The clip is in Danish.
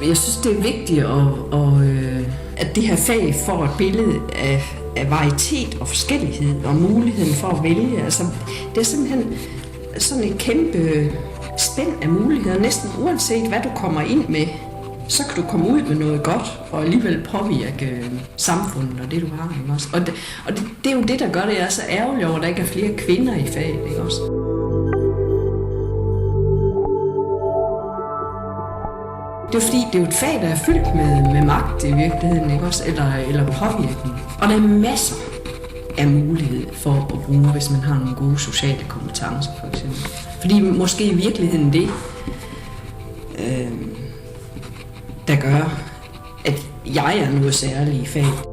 Jeg synes, det er vigtigt, at det her fag får et billede af varietet og forskellighed og muligheden for at vælge. Altså, det er simpelthen sådan et kæmpe spænd af muligheder. Næsten uanset hvad du kommer ind med, så kan du komme ud med noget godt og alligevel påvirke samfundet og det, du har. Ikke også? Og det er jo det, der gør det, jeg er så ærgerlig over, at der ikke er flere kvinder i faget. Ikke også? Det er fordi, det er jo et fag, der er fyldt med magt i virkeligheden, ikke også? Eller påvirkning. Og der er masser af mulighed for at bruge, hvis man har nogle gode sociale kompetencer, for eksempel. Fordi måske i virkeligheden det, der gør, at jeg er noget særligt i faget.